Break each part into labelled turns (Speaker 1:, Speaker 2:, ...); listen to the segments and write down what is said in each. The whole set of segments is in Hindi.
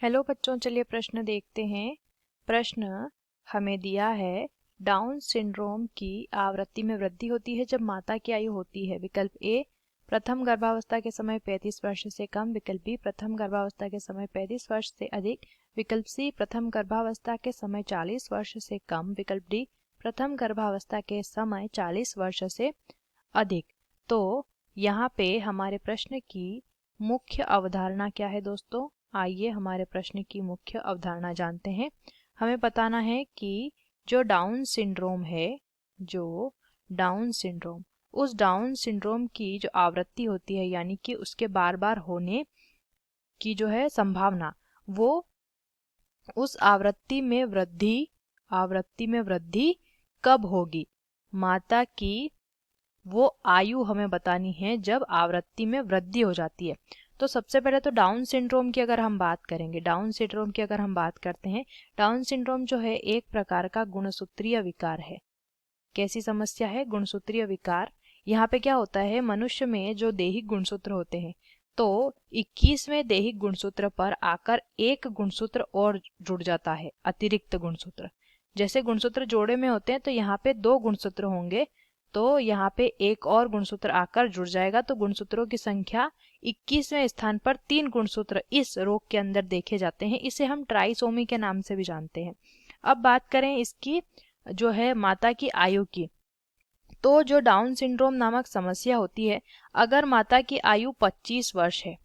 Speaker 1: हेलो बच्चों, चलिए प्रश्न देखते हैं। प्रश्न हमें दिया है, डाउन सिंड्रोम की आवृत्ति में वृद्धि होती है जब माता की आयु होती है। विकल्प ए प्रथम गर्भावस्था के समय 35 वर्ष से कम, विकल्प बी प्रथम गर्भावस्था के समय 35 वर्ष से अधिक, विकल्प सी प्रथम गर्भावस्था के समय 40 वर्ष से कम, विकल्प डी प्रथम गर्भावस्था के समय 40 वर्ष से अधिक। तो यहाँ पे हमारे प्रश्न की मुख्य अवधारणा क्या है दोस्तों? आइए हमारे प्रश्न की मुख्य अवधारणा जानते हैं। हमें बताना है कि जो डाउन सिंड्रोम है, उस डाउन सिंड्रोम की जो आवृत्ति होती है, यानी कि उसके बार बार होने की जो है संभावना, वो उस आवृत्ति में वृद्धि कब होगी। माता की वो आयु हमें बतानी है जब आवृत्ति में वृद्धि हो जाती है। तो सबसे पहले तो डाउन सिंड्रोम की अगर हम बात करते हैं, डाउन सिंड्रोम जो है एक प्रकार का गुणसूत्रीय विकार है। कैसी समस्या है? गुणसूत्रीय विकार। यहाँ पे क्या होता है, मनुष्य में जो दैहिक गुणसूत्र होते हैं, तो 21वें दैहिक गुणसूत्र पर आकर एक गुणसूत्र और जुड़ जाता है, अतिरिक्त गुणसूत्र। जैसे गुणसूत्र जोड़े में होते हैं तो यहाँ पे 2 गुणसूत्र होंगे, तो यहाँ पे एक और गुणसूत्र आकर जुड़ जाएगा, तो गुणसूत्रों की संख्या 21वें स्थान पर 3 गुणसूत्र इस रोग के अंदर देखे जाते हैं। इसे हम ट्राइसोमी के नाम से भी जानते हैं। अब बात करें इसकी जो है माता की आयु की, तो जो डाउन सिंड्रोम नामक समस्या होती है, अगर माता की आयु 25 वर्ष है,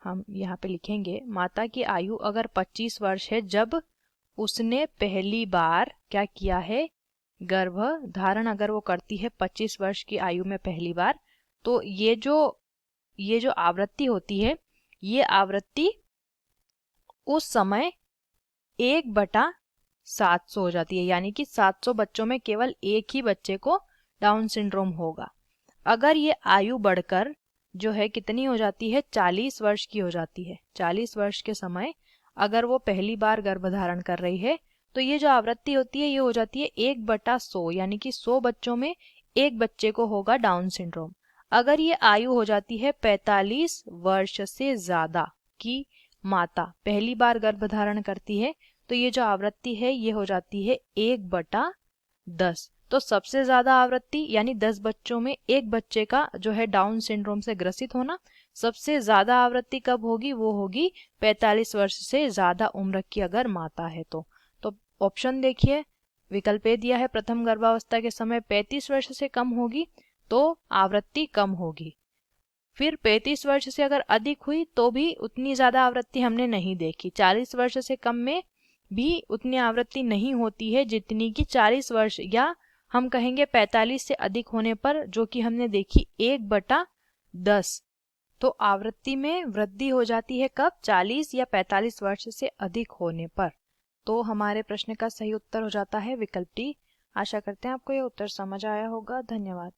Speaker 1: हम यहाँ पे लिखेंगे माता की आयु अगर 25 वर्ष है जब उसने पहली बार क्या किया है, गर्भ धारण अगर वो करती है 25 वर्ष की आयु में पहली बार, तो ये जो आवृत्ति होती है, ये आवृत्ति उस समय 1/700 हो जाती है, यानी कि 700 बच्चों में केवल एक ही बच्चे को डाउन सिंड्रोम होगा। अगर ये आयु बढ़कर जो है कितनी हो जाती है, 40 वर्ष की हो जाती है, 40 वर्ष के समय अगर वो पहली बार गर्भधारण कर रही है, तो ये जो आवृत्ति होती है ये हो जाती है 1/100, यानी कि 100 बच्चों में एक बच्चे को होगा डाउन सिंड्रोम। अगर ये आयु हो जाती है 45 वर्ष से ज्यादा की माता पहली बार गर्भधारण करती है, तो ये जो आवृत्ति है ये हो जाती है 1/10। तो सबसे ज्यादा आवृत्ति यानी 10 बच्चों में एक बच्चे का जो है डाउन सिंड्रोम से ग्रसित होना, सबसे ज्यादा आवृत्ति कब होगी, वो होगी 45 वर्ष से ज्यादा उम्र की अगर माता है तो ऑप्शन देखिए, विकल्प ए दिया है प्रथम गर्भावस्था के समय 35 वर्ष से कम होगी तो आवृत्ति कम होगी। फिर 35 वर्ष से अगर अधिक हुई तो भी उतनी ज्यादा आवृत्ति हमने नहीं देखी। 40 वर्ष से कम में भी उतनी आवृत्ति नहीं होती है जितनी कि 40 वर्ष या हम कहेंगे 45 से अधिक होने पर, जो कि हमने देखी 1/10। तो आवृत्ति में वृद्धि हो जाती है कब? 40 या 45 वर्ष से अधिक होने पर। तो हमारे प्रश्न का सही उत्तर हो जाता है विकल्प डी। आशा करते हैं आपको यह उत्तर समझ आया होगा। धन्यवाद।